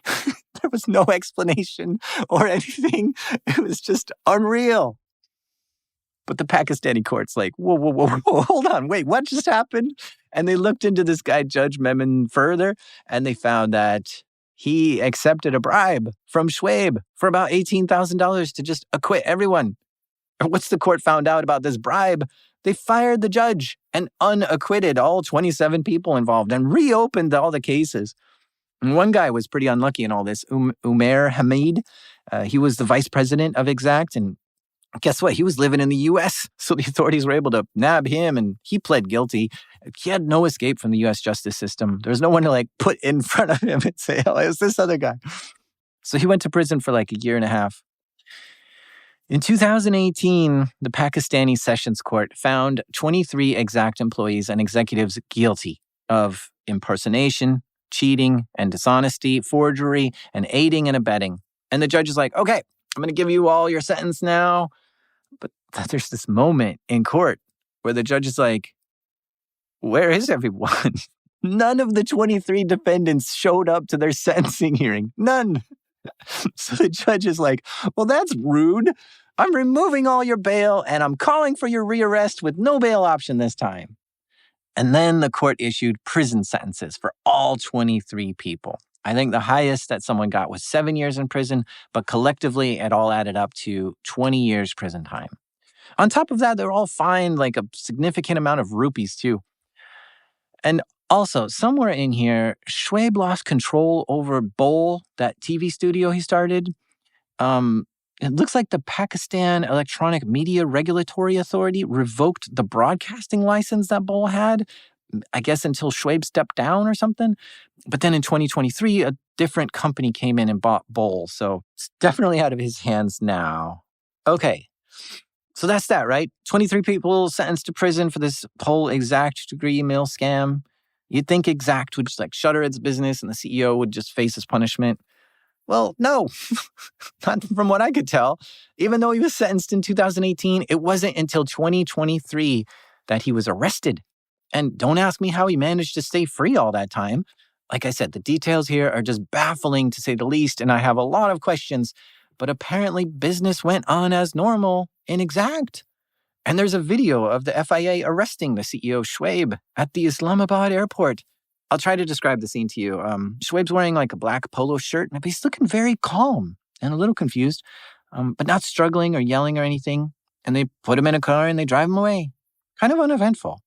There was no explanation or anything. It was just unreal. But the Pakistani court's like, whoa, hold on, wait, what just happened? And they looked into this guy, Judge Memon, further, and they found that he accepted a bribe from Schwabe for about $18,000 to just acquit everyone. And once the court found out about this bribe, they fired the judge and unacquitted all 27 people involved and reopened all the cases. And one guy was pretty unlucky in all this, Umair Hamid. He was the vice president of Axact, and guess what? He was living in the U.S., so the authorities were able to nab him, and he pled guilty. He had no escape from the U.S. justice system. There was no one to, like, put in front of him and say, oh, it was this other guy. So he went to prison for, like, a year and a half. In 2018, the Pakistani Sessions Court found 23 Axact employees and executives guilty of impersonation, cheating, and dishonesty, forgery, and aiding and abetting. And the judge is like, okay, I'm going to give you all your sentence now. But there's this moment in court where the judge is like, where is everyone? None of the 23 defendants showed up to their sentencing hearing. None. So the judge is like, well, that's rude. I'm removing all your bail and I'm calling for your rearrest with no bail option this time. And then the court issued prison sentences for all 23 people. I think the highest that someone got was 7 years in prison, but collectively it all added up to 20 years prison time. On top of that, they were all fined like a significant amount of rupees too. And also, somewhere in here, Schwabe lost control over Bowl, that TV studio he started. It looks like the Pakistan Electronic Media Regulatory Authority revoked the broadcasting license that Bowl had, I guess until Schwabe stepped down or something. But then in 2023, a different company came in and bought Bowl, so it's definitely out of his hands now. Okay, so that's that, right? 23 people sentenced to prison for this whole Axact degree mill scam. You'd think Axact would just like shutter its business and the CEO would just face his punishment. Well, no, not from what I could tell. Even though he was sentenced in 2018, it wasn't until 2023 that he was arrested. And don't ask me how he managed to stay free all that time. Like I said, the details here are just baffling to say the least, and I have a lot of questions. But apparently business went on as normal in Axact. And there's a video of the FIA arresting the CEO, Schwabe, at the Islamabad airport. I'll try to describe the scene to you. Schwabe's wearing like a black polo shirt, but he's looking very calm and a little confused, but not struggling or yelling or anything. And they put him in a car and they drive him away. Kind of uneventful.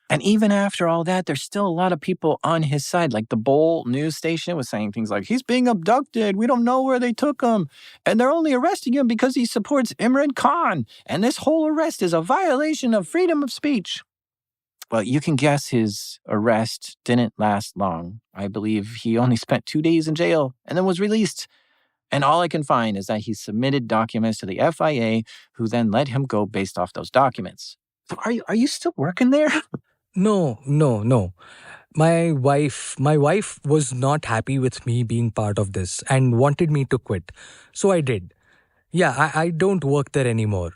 And even after all that, there's still a lot of people on his side. Like the Bowl news station was saying things like, he's being abducted. We don't know where they took him. And they're only arresting him because he supports Imran Khan. And this whole arrest is a violation of freedom of speech. Well, you can guess his arrest didn't last long. I believe he only spent 2 days in jail and then was released. And all I can find is that he submitted documents to the FIA, who then let him go based off those documents. So are you still working there? No. My wife was not happy with me being part of this and wanted me to quit. So I did. Yeah, I don't work there anymore.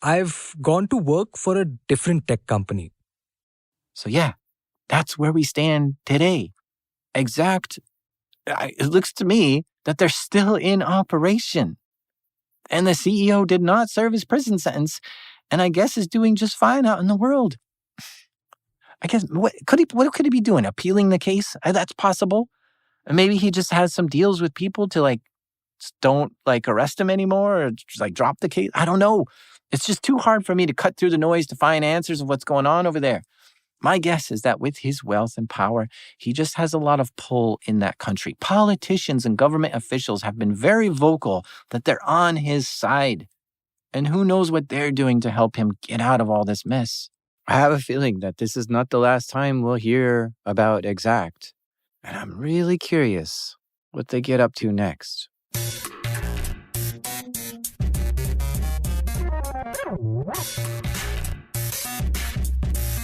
I've gone to work for a different tech company. So yeah, that's where we stand today. Axact, it looks to me that they're still in operation. And the CEO did not serve his prison sentence, and I guess is doing just fine out in the world. I guess, what could he be doing? Appealing the case? That's possible. And maybe he just has some deals with people to don't arrest him anymore or just drop the case. I don't know. It's just too hard for me to cut through the noise to find answers of what's going on over there. My guess is that with his wealth and power, he just has a lot of pull in that country. Politicians and government officials have been very vocal that they're on his side. And who knows what they're doing to help him get out of all this mess. I have a feeling that this is not the last time we'll hear about Axact. And I'm really curious what they get up to next.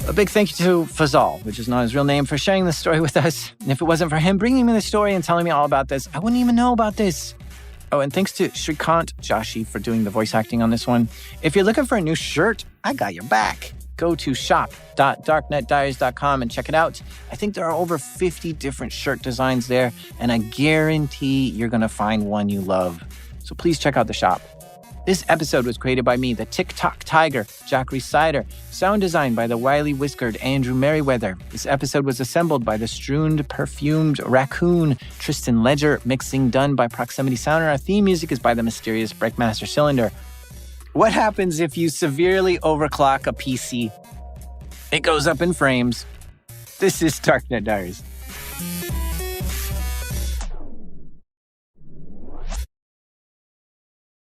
A big thank you to Fazal, which is not his real name, for sharing this story with us. And if it wasn't for him bringing me the story and telling me all about this, I wouldn't even know about this. Oh, and thanks to Shrikant Joshi for doing the voice acting on this one. If you're looking for a new shirt, I got your back. Go to shop.darknetdiaries.com and check it out. I think there are over 50 different shirt designs there, and I guarantee you're going to find one you love. So please check out the shop. This episode was created by me, the TikTok Tiger, Jack Resider. Sound design by the wily whiskered Andrew Merriweather. This episode was assembled by the Strewned Perfumed Raccoon, Tristan Ledger. Mixing done by Proximity Sound. And our theme music is by the mysterious Breakmaster Cylinder. What happens if you severely overclock a PC? It goes up in frames. This is Darknet Diaries.